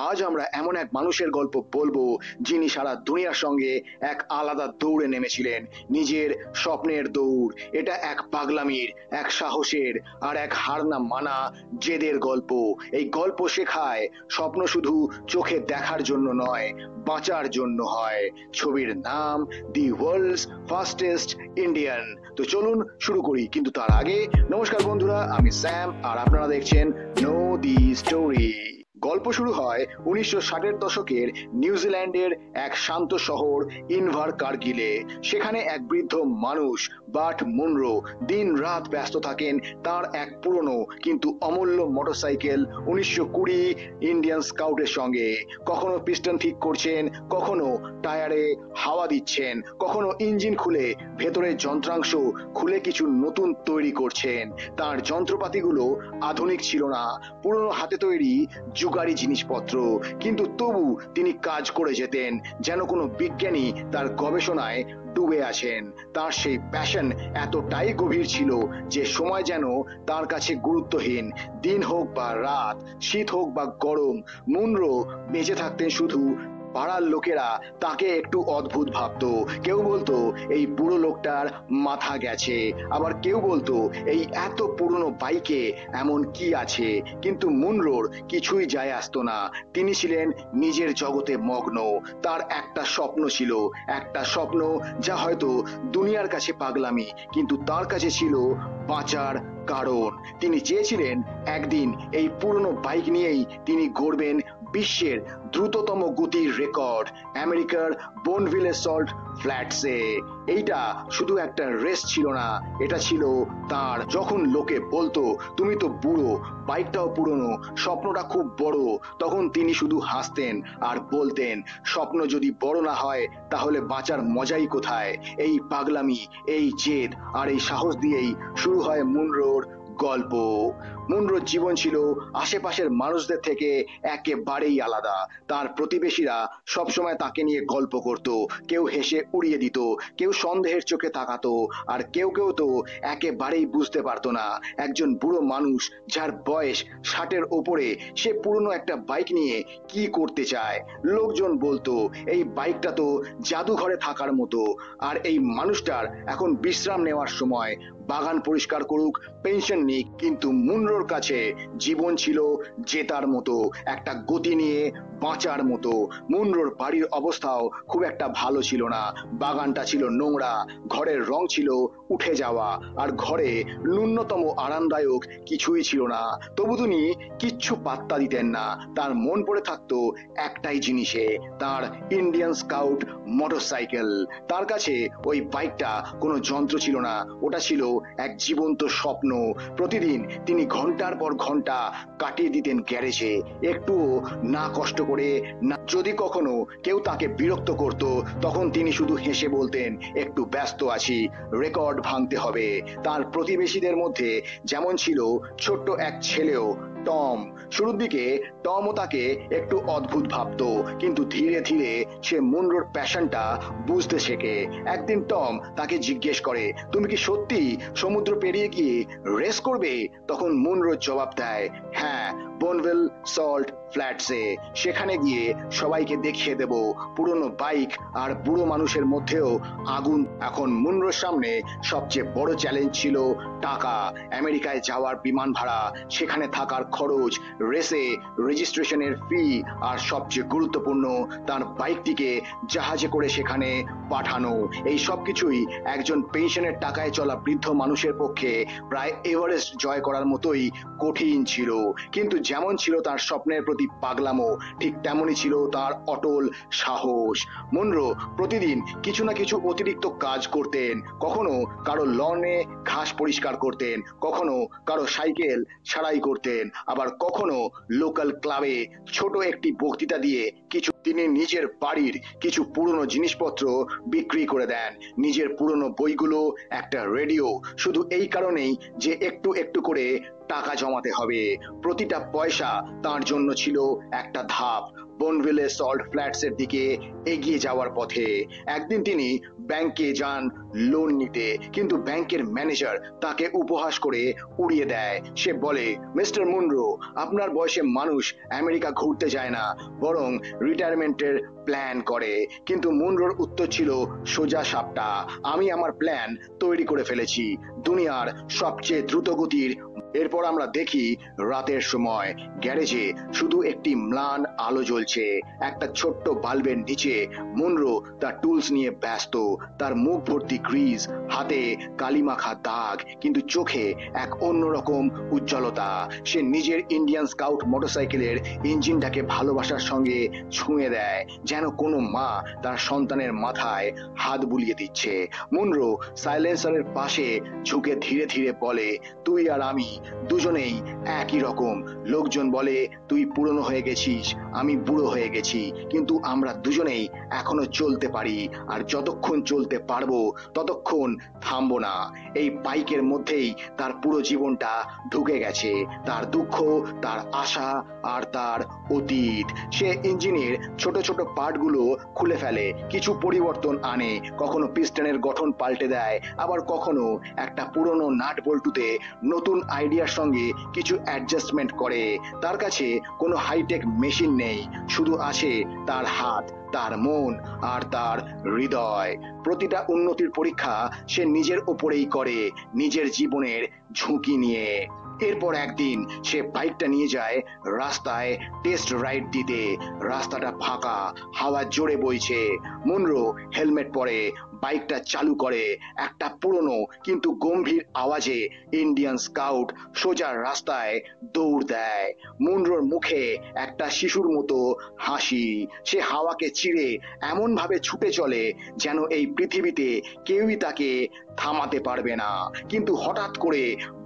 আজ আমরা এমন এক মানুষের গল্প বলবো যিনি সারা দুনিয়ার সঙ্গে এক আলাদা দৌড়ে নেমেছিলেন, নিজের স্বপ্নের দৌড়। এটা এক পাগলামির, এক সাহসের আর এক হার না মানা জেদের গল্প। এই গল্প শেখায় স্বপ্ন শুধু চোখে দেখার জন্য নয়, বাঁচার জন্য হয়। ছবির নাম দি ওয়ার্ল্ডস ফাস্টেস্ট ইন্ডিয়ান। তো চলুন শুরু করি, কিন্তু তার আগে নমস্কার বন্ধুরা, আমি স্যাম আর আপনারা দেখছেন নো দি স্টোরি। গল্প শুরু হয় 1960-এর দশকের নিউজিল্যান্ডের এক শান্ত শহর ইনভার কার্গিলে। সেখানে এক বৃদ্ধ মানুষ বার্ট মুনরো দিন রাত ব্যস্ত থাকেন তার এক পুরনো কিন্তু অমূল্য মোটরসাইকেল 1920 ইন্ডিয়ান স্কাউটের সঙ্গে। কখনো পিস্টন ঠিক করছেন, কখনো টায়ারে হাওয়া দিচ্ছেন, কখনো ইঞ্জিন খুলে ভেতরের যন্ত্রাংশ খুলে কিছু নতুন তৈরি করছেন। তার যন্ত্রপাতিগুলো আধুনিক ছিল না, পুরনো হাতে তৈরি যুগাড়ি জিনিসপত্র, কিন্তু তবু তিনি কাজ করে যেতেন যেন কোনো বিজ্ঞানী তার গবেষণায় ডুবে আছেন। তার সেই প্যাশন এতটাই গভীর ছিল যে সময় যেন তার কাছে গুরুত্বহীন। দিন হোক বা রাত, শীত হোক বা গরম, মুনরো বেঁচে থাকতেন শুধু পাড়ার লোকেরা তাকে একটু অদ্ভুত ভাবতো। কেউ বলতো এই বুড়ো লোকটার মাথা গেছে, আবার কেউ বলতো এই এত পুরনো বাইকে এমন কি আছে। কিন্তু মুনরোর কিছুই যায় আসতো না। তিনি ছিলেন নিজের জগতে মগ্ন। তার একটা স্বপ্ন ছিল, একটা স্বপ্ন যা হয়তো দুনিয়ার কাছে পাগলামি, কিন্তু তার কাছে ছিল বাঁচার কারণ। তিনি চেয়েছিলেন একদিন এই পুরনো বাইক নিয়েই তিনি গড়বেন বিশ্বের দ্রুততম গতির রেকর্ড, আমেরিকার বোনভিল সল্ট ফ্ল্যাটসে। এইটা শুধু একটা রেস ছিল না, এটা ছিল তার। যখন লোকে বলতো তুমি তো বুড়ো, বাইকটাও পুরনো, স্বপ্নটা খুব বড়, তখন তিনি শুধু হাসতেন আর বলতেন স্বপ্ন যদি বড় না হয় তাহলে বাঁচার মজাই কোথায়। এই পাগলামি, এই জেদ আর এই সাহস দিয়েই শুরু হয় মুনরোর গল্প। মুনরোর জীবন ছিল আশেপাশের মানুষদের থেকে একেবারেই আলাদা। তার প্রতিবেশীরা সবসময় তাকে নিয়ে গল্প করত, কেউ হেসে উড়িয়ে দিত, কেউ সন্দেহের চোখে তাকাতো, আর কেউ কেউ তো একেবারেই বুঝতে পারতো না একজন বুড়ো মানুষ যার বয়স 60-এর ওপরে সে পুরনো একটা বাইক নিয়ে কি করতে চায়। লোকজন বলতো এই বাইকটা তো জাদুঘরে থাকার মতো, আর এই মানুষটার এখন বিশ্রাম নেওয়ার সময়, বাগান পরিষ্কার করুক, পেনশন নিক। কিন্তু মুনরোর কাছে জীবন ছিল জেতার মতো, একটা গতি নিয়ে বাঁচার মতো। মুনরোর বাড়ির অবস্থাও খুব একটা ভালো ছিল না। বাগানটা ছিল নোংরা, ঘরের রং ছিল উঠে যাওয়া, আর ঘরে ন্যূনতম আরামদায়ক কিছুই ছিল না। তবু তিনি কিচ্ছু পাত্তা দিতেন না। তার মন পড়ে থাকতো একটাই জিনিসে, তার ইন্ডিয়ান স্কাউট মোটরসাইকেল। তার কাছে ওই বাইকটা কোনো যন্ত্র ছিল না, ওটা ছিল এক জীবন্ত স্বপ্ন। প্রতিদিন তিনি ঘন্টার পর ঘন্টা কাটিয়ে দিতেন গ্যারেজে, একটুও না কষ্ট করে না। যদি কখনো কেউ তাকে বিরক্ত করত তখন তিনি শুধু হেসে বলতেন একটু ব্যস্ত আছি, রেকর্ড ভাঙতে হবে। তার প্রতিবেশীদের মধ্যে যেমন ছিল ছোট্ট এক ছেলেও, টম। শুরুর দিকে টমও তাকে একটু অদ্ভুত ভাবতো, কিন্তু ধীরে ধীরে সে মুনরোর প্যাশনটা বুঝতে শেখে। একদিন টম তাকে জিজ্ঞেস করে তুমি কি সত্যি সমুদ্র পেরিয়ে গিয়ে রেস করবে? তখন মুনরো জবাব দেয় হ্যাঁ, বোনভিল সল্ট ফ্ল্যাটসে। সেখানে গিয়ে সবাইকে দেখিয়ে দেব পুরনো বাইক আর বুড়ো মানুষের মধ্যেও আগুন। এখন মুনরোর সামনে সবচেয়ে বড় চ্যালেঞ্জ ছিল টাকা। আমেরিকায় যাওয়ার বিমান ভাড়া, সেখানে থাকার খরচ, রেসে রেজিস্ট্রেশনের ফি, আর সবচেয়ে গুরুত্বপূর্ণ তার বাইকটিকে জাহাজে করে সেখানে পাঠানো। এই সবকিছুই একজন পেনশনের টাকায় চলা বৃদ্ধ মানুষের পক্ষে প্রায় এভারেস্ট জয় করার মতোই কঠিন ছিল। কিন্তু যেমন ছিল তার স্বপ্নের প্রতি পাগলামো, ঠিক তেমনই ছিল তার অটল সাহস। মুনরো প্রতিদিন কিছু না কিছু অতিরিক্ত কাজ করতেন। কখনো কারো লনে ঘাস পরিষ্কার করতেন, কখনো কারো সাইকেল সারাই করতেন, আবার কখনো লোকাল ক্লাবে ছোট একটি বক্তৃতা দিয়ে কিছু। তিনি নিজের বাড়ির কিছু পুরনো জিনিসপত্র বিক্রি করে দেন, নিজের পুরনো বইগুলো, একটা রেডিও, শুধু এই কারণেই যে একটু একটু করে টাকা জমাতে হবে। প্রতিটা পয়সা তার জন্য ছিল একটা ধাপ বনভিলে সল্ট ফ্ল্যাটস এর দিকে এগিয়ে যাওয়ার পথে। একদিন তিনি ব্যাংকে যান লোন নিতে, কিন্তু ব্যাংকের ম্যানেজার তাকে উপহাস করে উড়িয়ে দেয়। সে বলে, মিস্টার মুনরো, আপনার বয়সে মানুষ আমেরিকা ঘুরতে যায় না, বরং রিটায়ারমেন্টের প্ল্যান করে। কিন্তু মুনরোর উত্তর ছিল সোজা সাপটা, আমি আমার প্ল্যান তৈরি করে ফেলেছি, দুনিয়ার সবচেয়ে দ্রুতগতির। এরপর আমরা দেখি রাতের সময় গ্যারেজে শুধু একটি ম্লান আলো জ্বলছে। একটা ছোট্ট বাল্বের নিচে মুনরো তার টুলস নিয়ে ব্যস্ত। তার মুখ ভর্তি গ্রিজ, হাতে কালিমাখা দাগ, কিন্তু চোখে এক অন্যরকম উজ্জ্বলতা। সে নিজের ইন্ডিয়ান স্কাউট মোটরসাইকেলের ইঞ্জিনটাকে ভালোবাসার সঙ্গে ছুঁয়ে দেয়, যেন কোনো মা তার সন্তানের মাথায় হাত বুলিয়ে দিচ্ছে। মুনরো সাইলেন্সারের পাশে ঝুঁকে ধীরে ধীরে বলে, তুই আর আমি দুজনেই একই রকম। লোকজন বলে তুই পুরনো হয়ে গেছিস, আমি বুড়ো হয়ে গেছি, কিন্তু আমরা দুজনেই এখনো চলতে পারি, আর যতক্ষণ চলতে পারবো ততক্ষণ থামবো না। এই বাইকের মধ্যেই তার পুরো জীবনটা ঢুকে গেছে, তার দুঃখ, তার আশা আর তার অতীত। সে ইঞ্জিনের ছোট ছোট পার্টগুলো খুলে ফেলে, কিছু পরিবর্তন আনে, কখনো পিস্টনের গঠন পাল্টে দেয়, আবার কখনো একটা পুরনো নাট বল্টুতে নতুন আইডিয়ার সঙ্গে কিছু অ্যাডজাস্টমেন্ট করে। তার কাছে কোনো হাইটেক মেশিন নেই, শুধু আছে তার হাত, তার মন আর তার হৃদয়। প্রতিটা উন্নতির পরীক্ষা সে নিজের ওপরেই করে, নিজের জীবনের ঝুঁকি নিয়ে। এরপর একদিন সে বাইকটা নিয়ে যায় রাস্তায় টেস্ট রাইড দিতে। রাস্তাটা ফাঁকা, হাওয়া জোরে বইছে। মুনরো হেলমেট পরে বাইকটা চালু করে। একটা পুরনো কিন্তু গম্ভীর আওয়াজে ইন্ডিয়ান স্কাউট সোজা রাস্তায় দৌড় দেয়। মুনরোর মুখে একটা শিশুর মতো হাসি। সে হাওয়াকে চিরে এমন ভাবে ছুটে চলে যেন এই পৃথিবীতে কেউই তাকে থামাতে পারবে না। কিন্তু হঠাৎ করে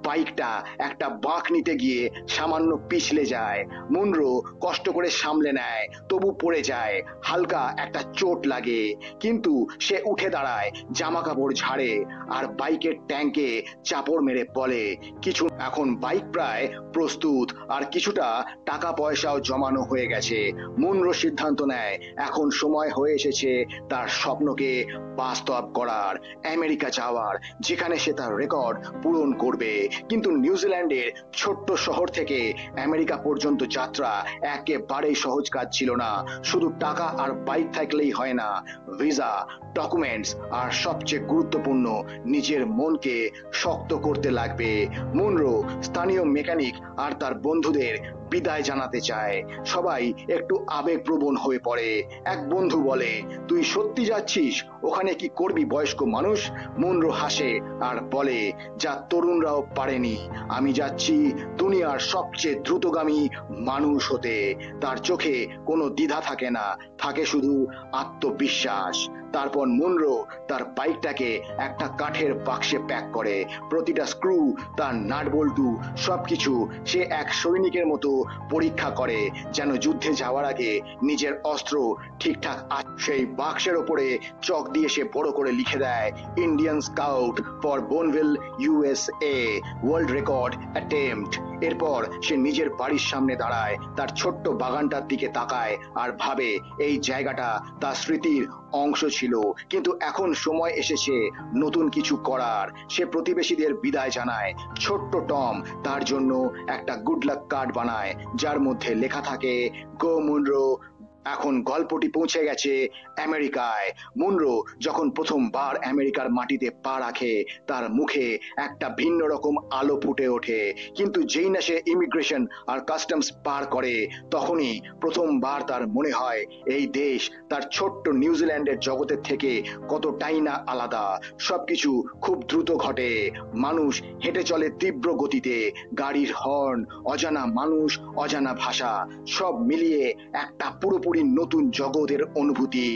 বাইকটা একটা বাঁক নিতে গিয়ে সামান্য পিছলে যায়। মুনরো কষ্ট করে সামলে নেয়, তবু পড়ে যায়। হালকা একটা চোট লাগে, কিন্তু সে উঠে দাঁড়ায়, জামা কাপড় ঝাড়ে আর বাইকের ট্যাঙ্কে চাপড় মেরে বলে, কিছু। এখন বাইক প্রায় প্রস্তুত, আর কিছুটা টাকা পয়সাও জমানো হয়ে গেছে। মুনরো সিদ্ধান্ত নেয় এখন সময় হয়ে এসেছে তার স্বপ্নকে বাস্তব করার, আমেরিকা যাওয়ার, যেখানে সে তার রেকর্ড পূরণ করবে। কিন্তু নিউজিল্যান্ডের ছোট্ট শহর থেকে আমেরিকা পর্যন্ত যাত্রা একেবারেই সহজ কাজ ছিল না। শুধু টাকা আর বাইক থাকলেই হয় না, ভিসা, ডকুমেন্টস আর সবচেয়ে গুরুত্বপূর্ণ নিজের মনকে শক্ত করতে লাগবে। মুনরো স্থানীয় মেকানিক আর তার বন্ধুদের বিদায় জানাতে চায়। সবাই একটু আবেগপ্রবণ হয়ে পড়ে। এক বন্ধু বলে, তুই সত্যি যাচ্ছিস? ওখানে কি করবি বয়স্ক মানুষ? মুনরো হাসে আর বলে, যা তরুণরাও পারেনি, আমি যাচ্ছি দুনিয়ার সবচেয়ে দ্রুতগামী মানুষ হতে। তার চোখে কোনো দ্বিধা থাকে না, থাকে শুধু আত্মবিশ্বাস। তারপর মুনরো তার বাইকটাকে একটা কাঠের বাক্সে প্যাক করে। প্রতিটা স্ক্রু, তার নাট বল্টু, সবকিছু সে এক সৈনিকের মতো পরীক্ষা করে, যেন যুদ্ধে যাওয়ার আগে নিজের অস্ত্র ঠিকঠাক আছে। সেই বাক্সের ওপরে চক দিয়ে সে বড় করে লিখে দেয়, Indian scout for Bonneville USA, world record attempt. এরপর সে নিজের বাড়ির সামনে দাঁড়ায়, তার ছোট্ট বাগানটার দিকে তাকায় আর ভাবে এই জায়গাটা তার স্মৃতির অংশ ছিল, কিন্তু এখন সময় এসেছে নতুন কিছু করার। সে প্রতিবেশীদের বিদায় জানায়। ছোট্ট টম তার জন্য একটা গুড লাক কার্ড বানায়, যার মধ্যে লেখা থাকে, গো মুনরো। এখন গল্পটি পৌঁছে গেছে আমেরিকায়। মুনরো যখন প্রথমবার আমেরিকার মাটিতে পা রাখে, তার মুখে একটা ভিন্ন রকম আলো ফুটে ওঠে। কিন্তু যেই না সে ইমিগ্রেশন আর কাস্টমস পার করে, তখনই প্রথমবার তার মনে হয় এই দেশ তার ছোট্ট নিউজিল্যান্ডের জগতের থেকে কতটাই না আলাদা। সবকিছু খুব দ্রুত ঘটে, মানুষ হেঁটে চলে তীব্র গতিতে, গাড়ির হর্ন, অজানা মানুষ, অজানা ভাষা, সব মিলিয়ে একটা পুরোপুরি নতুন জগতের অনুভূতি।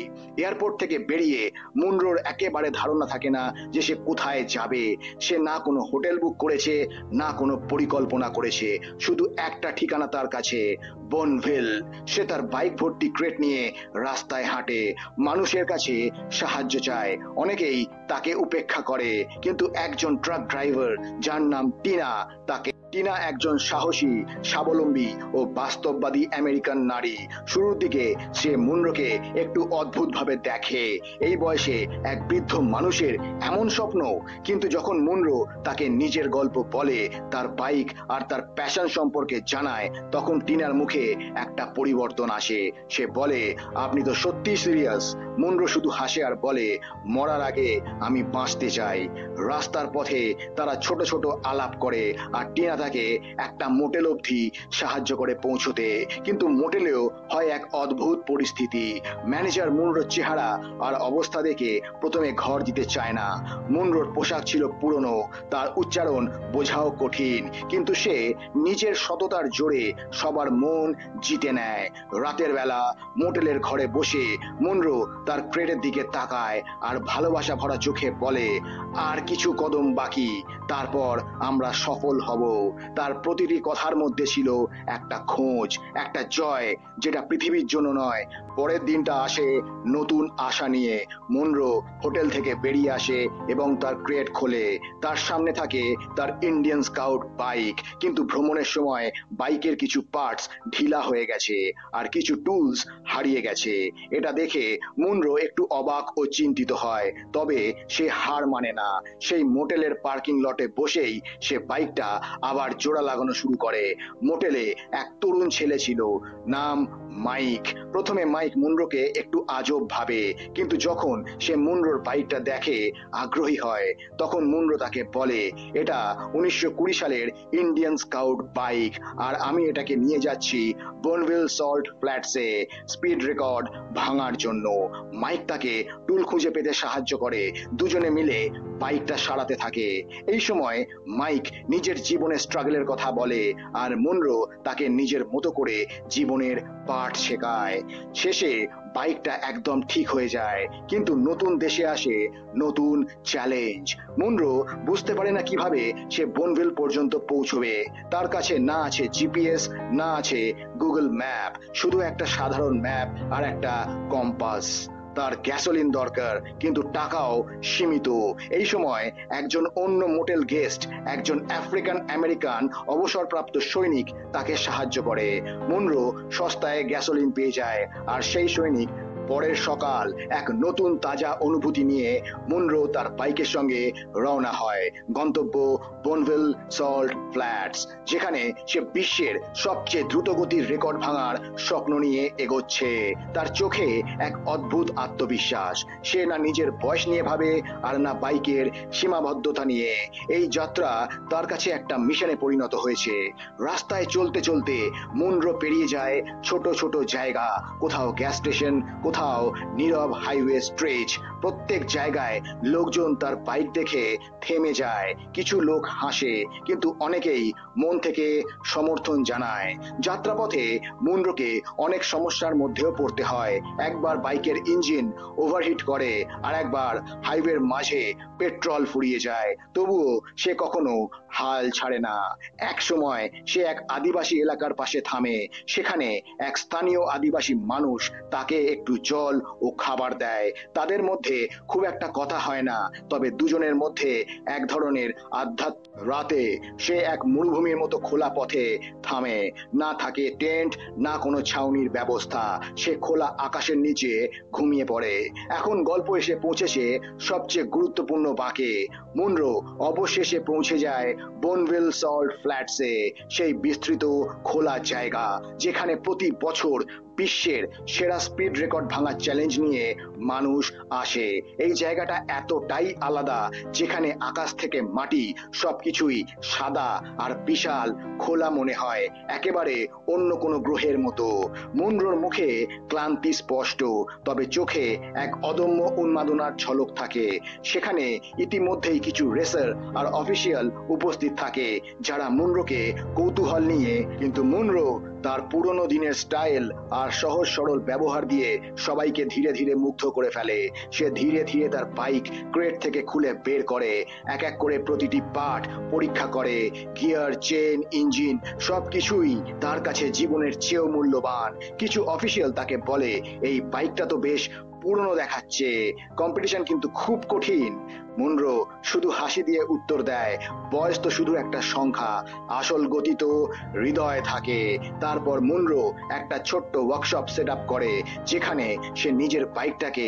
এয়ারপোর্ট থেকে বেরিয়ে মুনরোর একেবারে ধারণা থাকে না যে সে কোথায় যাবে। সে না কোনো হোটেল বুক করেছে, না কোনো পরিকল্পনা করেছে, শুধু একটা ঠিকানা তার কাছে, বনভিল। সে তার বাইক ভর্তি ক্রেট নিয়ে রাস্তায় হাঁটে, মানুষের কাছে সাহায্য চায়। অনেকেই তাকে উপেক্ষা করে, কিন্তু একজন ট্রাক ড্রাইভার যার নাম টিনা তাকে টিনা একজন সাহসী, স্বাবলম্বী ও বাস্তববাদী আমেরিকান নারী। শুরুর দিকে সে মুনরোকে একটু অদ্ভুতভাবে দেখে, এই বয়সে এক বৃদ্ধ মানুষের এমন স্বপ্ন। কিন্তু যখন মুনরো তাকে নিজের গল্প বলে, তার বাইক আর তার প্যাশন সম্পর্কে জানায়, তখন টিনার মুখে একটা পরিবর্তন আসে। সে বলে, আপনি তো সত্যি সিরিয়াস? মুনরো শুধু হাসে আর বলে, মরার আগে আমি বাঁচতে চাই। রাস্তার পথে তারা ছোট ছোট আলাপ করে আর টিনা তাকে একটা মোটেল অবধি সাহায্য করে পৌঁছতে। কিন্তু মোটেলেও হয় এক অদ্ভুত পরিস্থিতি। ম্যানেজার মুনরোর চেহারা আর অবস্থা দেখে প্রথমে ঘর দিতে চায় না। মুনরোর পোশাক ছিল পুরনো, তার উচ্চারণ বোঝাও কঠিন, কিন্তু সে নিজের সততার জোরে সবার মন জিতে নেয়। রাতের বেলা মোটেলের ঘরে বসে মুনরো তার ক্রেডের দিকে তাকায় আর ভালোবাসা ভরা চোখে বলে, আর কিছু কদম বাকি, তারপর আমরা সফল হব। তার প্রতিটি কথার মধ্যে ছিল একটা খোঁজ, একটা জয়, যেটা পৃথিবীর জন্য নয়। পরের দিনটা আসে নতুন আশা নিয়ে। মুনরো হোটেল থেকে বেরিয়ে আসে এবং তার ক্রেট খোলে। তার সামনে থাকে তার ইন্ডিয়ান স্কাউট বাইক, কিন্তু ভ্রমণের সময় বাইকের কিছু পার্টস ঢিলা হয়ে গেছে আর কিছু টুলস হারিয়ে গেছে। এটা দেখে মুনরো একটু অবাক ও চিন্তিত হয়, তবে সে হার মানে না। সেই মোটেলের পার্কিং লটে বসেই সে বাইকটা আবার জোড়া লাগানো শুরু করে। মোটেলে এক তরুণ ছেলে ছিল, নাম মাইক। প্রথমে মাইক মুনরোকে একটু আজব ভাবে, কিন্তু যখন সে মুনরোর বাইকটা দেখে আগ্রহী হয়। তখন মুনরো তাকে বলে, এটা 1920 সালের ইন্ডিয়ান স্কাউট বাইক, আর আমি এটাকে নিয়ে যাচ্ছি বনভিল সল্ট ফ্ল্যাটসে স্পিড রেকর্ড ভাঙার জন্য। মাইক তাকে টুল খুঁজে পেতে সাহায্য করে। দুজনে মিলে বাইকটা সারাতে থাকে। এই সময় মাইক নিজের জীবনের স্ট্রাগলের কথা বলে আর মুনরো তাকে নিজের মতো করে জীবনের পাঠ শেখায়। শেষে বাইকটা একদম ঠিক হয়ে যায়, কিন্তু নতুন দেশে আসে নতুন চ্যালেঞ্জ। মুনরো বুঝতে পারে না কিভাবে সে বনভিল পর্যন্ত পৌঁছবে। তার কাছে না আছে জিপিএস, না আছে গুগল ম্যাপ, শুধু একটা সাধারণ ম্যাপ আর একটা কম্পাস। তার গ্যাসোলিন দরকার, কিন্তু টাকাও সীমিত। এই সময় একজন অন্য মোটেল গেস্ট, একজন আফ্রিকান আমেরিকান অবসরপ্রাপ্ত সৈনিক তাকে সাহায্য করে। মুনরো সস্তায় গ্যাসোলিন পেয়ে যায়, আর সেই সৈনিক পরের সকাল এক নতুন তাজা অনুভূতি নিয়ে মুনরো তার বাইকের সঙ্গে রওনা হয় গন্তব্য বনভিল সল্ট ফ্ল্যাটস, যেখানে সে বিশ্বের সবচেয়ে দ্রুতগতির রেকর্ড ভাঙার স্বপ্ন নিয়ে এগোচ্ছে। তার চোখে এক অদ্ভুত আত্মবিশ্বাস। সে না নিজের বয়স নিয়ে ভাবে আর না বাইকের সীমাবদ্ধতা নিয়ে। এই যাত্রা তার কাছে একটা মিশনে পরিণত হয়েছে। রাস্তায় চলতে চলতে মুনরো পেরিয়ে যায় ছোট ছোট জায়গা, কোথাও গ্যাস স্টেশন, কোথাও নীরব হাইওয়ে স্ট্রেচ। প্রত্যেক জায়গায় লোকজন তার বাইক দেখে থেমে যায়। কিছু লোক হাসে, কিন্তু অনেকেই মন থেকে সমর্থন জানায়। যাত্রাপথে মুনরোকে অনেক সমস্যার মধ্যেও পড়তে হয়। একবার বাইকের ইঞ্জিন ওভারহিট করে, আর একবার হাইওয়ের মাঝে পেট্রোল ফুরিয়ে যায়। তবুও সে কখনো হাল ছাড়ে না। এক সময় সে এক আদিবাসী এলাকার পাশে থামে। সেখানে এক স্থানীয় আদিবাসী মানুষ তাকে একটু জল ও খাবার দেয়। তাদের মধ্যে খুব একটা কথা হয় না, তবে দুজনের মধ্যে এক ধরনের আধ্যাত্মিক। রাতে সে এক মরুভূমির মতো খোলা পথে থামে। না থাকে টেন্ট, না কোনো ছাউনির ব্যবস্থা। সে খোলা আকাশের নিচে ঘুমিয়ে পড়ে। এখন গল্প এসে পৌঁছেছে সবচেয়ে গুরুত্বপূর্ণ বাঁকে। মুনরো অবশেষে পৌঁছে যায় বনভিল সল্ট ফ্ল্যাটসে, সেই বিস্তৃত খোলা জায়গা যেখানে প্রতি বছর বিশ্বের সেরা স্পিড রেকর্ড ভাঙার চ্যালেঞ্জ নিয়ে মানুষ আসে। এই জায়গাটা এতটাই আলাদা, যেখানে আকাশ থেকে মাটি সবকিছুই সাদা আর বিশাল খোলা মনে হয়, একেবারে অন্য কোনো গ্রহের মতো। মুনরোর মুখে ক্লান্তি স্পষ্ট, তবে চোখে এক অদম্য উন্মাদনার ঝলক থাকে। সেখানে ইতিমধ্যেই কিছু রেসার আর অফিসিয়াল উপস্থিত থাকে, যারা মুনরোকে কৌতূহল নিয়ে, কিন্তু মুনরো তার পুরনো দিনের স্টাইল আর সহজ সরল ব্যবহার দিয়ে সবাইকে ধীরে ধীরে মুগ্ধ করে ফেলে। সে ধীরে ধীরে তার বাইক ক্রেট থেকে খুলে বের করে, এক এক করে প্রতিটি পার্ট পরীক্ষা করে। গিয়ার, চেন, ইঞ্জিন সবকিছুই তার কাছে জীবনের চেয়েও মূল্যবান। কিছু অফিসিয়াল তাকে বলে, এই বাইকটা তো বেশ পুরনো দেখাচ্ছে। কম্পিটিশন কিন্তু খুব কঠিন। মুনরো শুধু হাসি দিয়ে উত্তর দেয়, বয়স তো শুধু একটা সংখ্যা, আসল গতি তো হৃদয়ে থাকে। তারপর মুনরো একটা ছোট্ট ওয়ার্কশপ সেট আপ করে, যেখানে সে নিজের বাইকটাকে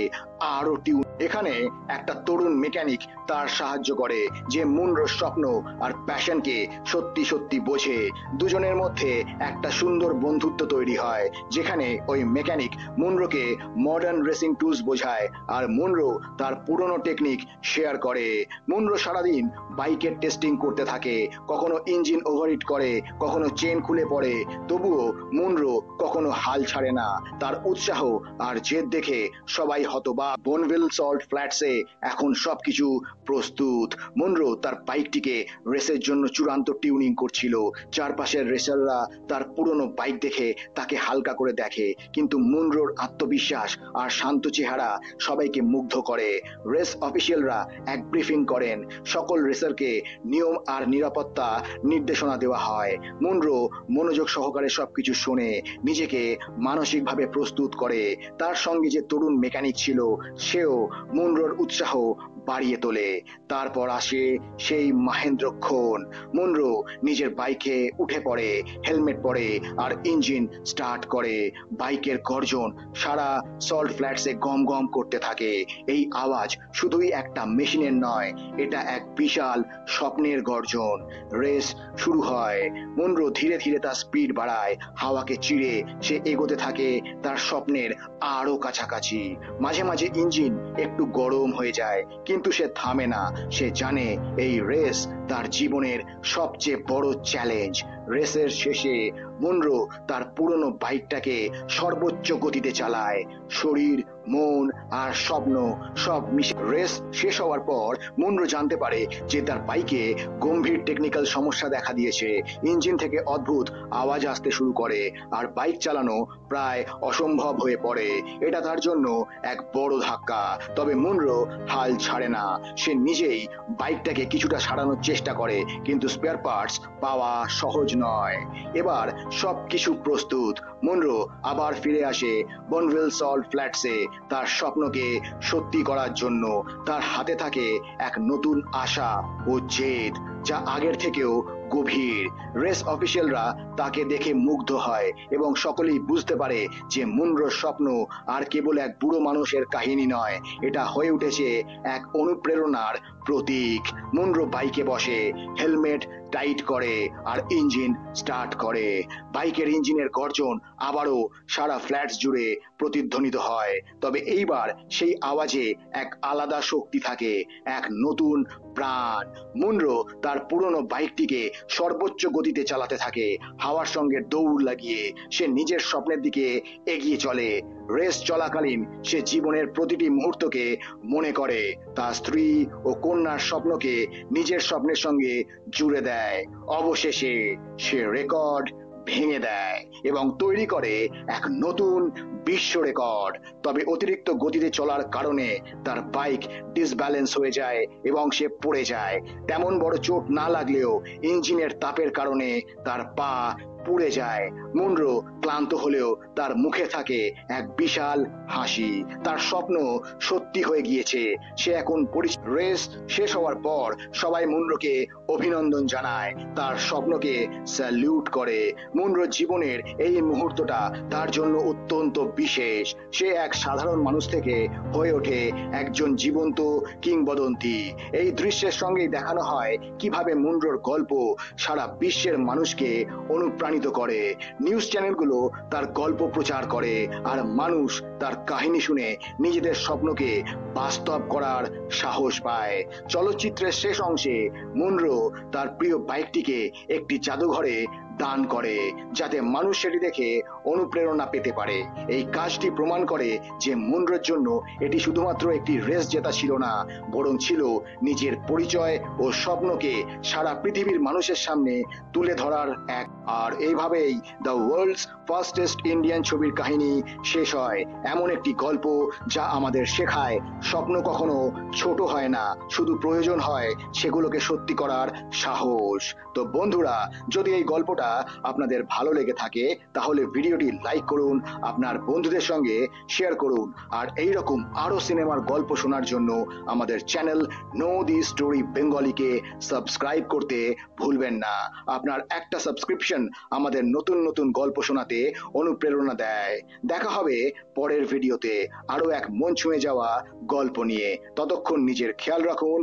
আরো টিউন। এখানে একটা তরুণ মেকানিক তার সাহায্য করে, যে মুনরোর স্বপ্ন আর প্যাশনকে সত্যি সত্যি বোঝে। দুজনের মধ্যে একটা সুন্দর বন্ধুত্ব তৈরি হয়, যেখানে ওই মেকানিক মুনরোকে মডার্ন রেসিং টুলস বোঝায়, আর মুনরো তার পুরনো টেকনিক শেয়ার করে। মুনরো সারাদিন বাইকের টেস্টিং করতে থাকে, কখনো ইঞ্জিন ওভারহিট করে, কখনো চেন খুলে পড়ে। তবুও মুনরো কখনো হাল ছাড়ে না। তার উৎসাহ আর জেদ দেখে সবাই হতবাক। বনভিল সল্ট ফ্ল্যাটসে এখন সবকিছু প্রস্তুত। মুনরো তার বাইকটিকে রেসের জন্য চূড়ান্ত টিউনিং করছিল। চারপাশের রেসাররা তার পুরনো বাইক দেখে তাকে হালকা করে দেখে, কিন্তু মুনরোর আত্মবিশ্বাস আর শান্ত চেহারা সবাইকে মুগ্ধ করে। রেস অফিসিয়ালরা এক ব্রিফিং করেন, সকল রেসারকে নিয়ম আর নিরাপত্তা নির্দেশনা দেওয়া হয়। মুনরো মনোযোগ সহকারে সবকিছু শোনে, নিজেকে মানসিকভাবে প্রস্তুত করে। তার সঙ্গে যে তরুণ মেকানিক ছিল, সেও মুনরোর উৎসাহ বাড়িয়ে তোলে। তারপর আসে সেই মাহেন্দ্রক্ষণ। মুনরো নিজের বাইকে উঠে পড়ে, হেলমেট পরে আর ইঞ্জিন স্টার্ট করে। বাইকের গর্জন সারা সল্ট ফ্ল্যাটসে গম গম করতে থাকে। এই আওয়াজ শুধুই একটা মেশিনের নয়, এটা এক বিশাল স্বপ্নের গর্জন। রেস শুরু হয়। মুনরো ধীরে ধীরে তার স্পিড বাড়ায়, হাওয়াকে চিড়ে সে এগোতে থাকে তার স্বপ্নের আরো কাছাকাছি। মাঝে মাঝে ইঞ্জিন একটু গরম হয়ে যায়, কিন্তু সে থামে না। সে জানে এই রেস তার জীবনের সবচেয়ে বড় চ্যালেঞ্জ। রেসের শেষে মুনরো তার পুরনো বাইকটাকে সর্বোচ্চ গতিতে চালায়। শরীর, মন আর স্বপ্ন সব মিশে। রেস শেষ হওয়ার পর মুনরো জানতে পারে যে তার বাইকে গম্ভীর টেকনিক্যাল সমস্যা দেখা দিয়েছে। ইঞ্জিন থেকে অদ্ভুত আওয়াজ আসতে শুরু করে, আর বাইক চালানো প্রায় অসম্ভব হয়ে পড়ে। এটা তার জন্য এক বড় ধাক্কা। তবে মুনরো হাল ছাড়ে না। সে নিজেই বাইকটাকে কিছুটা সারানোর চেষ্টা করে, কিন্তু স্পেয়ার পার্টস পাওয়া সহজ নয়। এবার সবকিছু প্রস্তুত। মুনরো আবার ফিরে আসে বনভিল সল্ট ফ্ল্যাটসে, তার স্বপ্নকে সত্যি করার জন্য। তার হাতে থাকে এক নতুন আশা ও জেদ, যা আগের থেকেও গভীর। রেস অফিসিয়ালরা তাকে দেখে মুগ্ধ হয়, এবং সকলেই বুঝতে পারে যে মুনরোর স্বপ্ন আর কেবল এক বুড়ো মানুষের কাহিনী নয়, এটা হয়ে উঠেছে এক অনুপ্রেরণার প্রতীক। মুনরো বাইকে বসে, হেলমেট টাইট করে আর ইঞ্জিন স্টার্ট করে। বাইকের ইঞ্জিনের গর্জন আবারও সারা ফ্ল্যাটস জুড়ে প্রতিধ্বনিত হয়। তবে এইবার সেই আওয়াজে এক আলাদা শক্তি থাকে, এক নতুন প্রাণ। মুনরো তার পুরনো বাইকটিকে সর্বোচ্চ গতিতে চালাতে থাকে, হাওয়ার সঙ্গে দৌড় লাগিয়ে সে নিজের স্বপ্নের দিকে এগিয়ে চলে। রেস চলাকালীন সে জীবনের প্রতিটি মুহূর্তকে মনে করে, তার স্ত্রী ও কন্যার স্বপ্নকে নিজের স্বপ্নের সঙ্গে জুড়ে দেয়। অবশেষে সে রেকর্ড ভেঙে দেয় এবং তৈরি করে এক নতুন বিশ্ব রেকর্ড। তবে অতিরিক্ত গতিতে চলার কারণে তার বাইক ডিসব্যালেন্স হয়ে যায় এবং সে পড়ে যায়। তেমন বড় চোট না লাগলেও ইঞ্জিনের তাপের কারণে তার পা পুড়ে যায়। মুনরো ক্লান্ত হলেও তার মুখে থাকে এক বিশাল হাসি। তার স্বপ্ন সত্যি হয়ে গিয়েছে। সে এখন রেস শেষ হওয়ার পর সবাই মুনরোকে অভিনন্দন জানায়, তার স্বপ্নকে স্যালিউট করে। মুনরোর জীবনের এই মুহূর্তটা তার জন্য অত্যন্ত বিশেষ। সে এক সাধারণ মানুষ থেকে হয়ে ওঠে একজন জীবন্ত কিংবদন্তি। এই দৃশ্যের সঙ্গেই দেখানো হয় কিভাবে মুনরোর গল্প সারা বিশ্বের মানুষকে অনুপ্রাণিত করে। নিউজ চ্যানেলগুলো তার গল্প প্রচার করে, আর মানুষ তার কাহিনী শুনে নিজেদের স্বপ্নকে বাস্তব করার সাহস পায়। চলচ্চিত্রের শেষ অংশে মুনরো তার প্রিয় বাইকটিকে একটি জাদুঘরে দান করে, যাতে মানুষ সেটি দেখে অনুপ্রেরণা পেতে পারে। এই কাজটি প্রমাণ করে যে মুনরোর জন্য এটি শুধুমাত্র একটি রেস জেতা ছিল না, বরং ছিল নিজের পরিচয় ও স্বপ্নকে সারা পৃথিবীর মানুষের সামনে তুলে ধরার এক আর এইভাবেই দ্য ওয়ার্ল্ডস ফাস্টেস্ট ইন্ডিয়ান ছবির কাহিনী শেষ হয়। এমন একটি গল্প যা আমাদের শেখায় স্বপ্ন কখনো ছোট হয় না, শুধু প্রয়োজন হয় সেগুলোকে সত্যি করার সাহস। তো বন্ধুরা, যদি এই গল্পটা আপনাদের ভালো লেগে থাকে তাহলে ভিডিওটি লাইক করুন, আপনার বন্ধুদের সঙ্গে শেয়ার করুন, আর এই রকম আরো সিনেমার গল্প শোনার জন্য আমাদের চ্যানেল নো দি স্টোরি বেঙ্গলিকে সাবস্ক্রাইব করতে ভুলবেন না। আপনার একটা সাবস্ক্রিপশন আমাদের নতুন নতুন গল্প শোনাতে অনুপ্রেরণা দেয়। দেখা হবে পরের ভিডিওতে আরো এক মন ছুঁয়ে যাওয়া গল্প নিয়ে। ততক্ষণ নিজের খেয়াল রাখুন।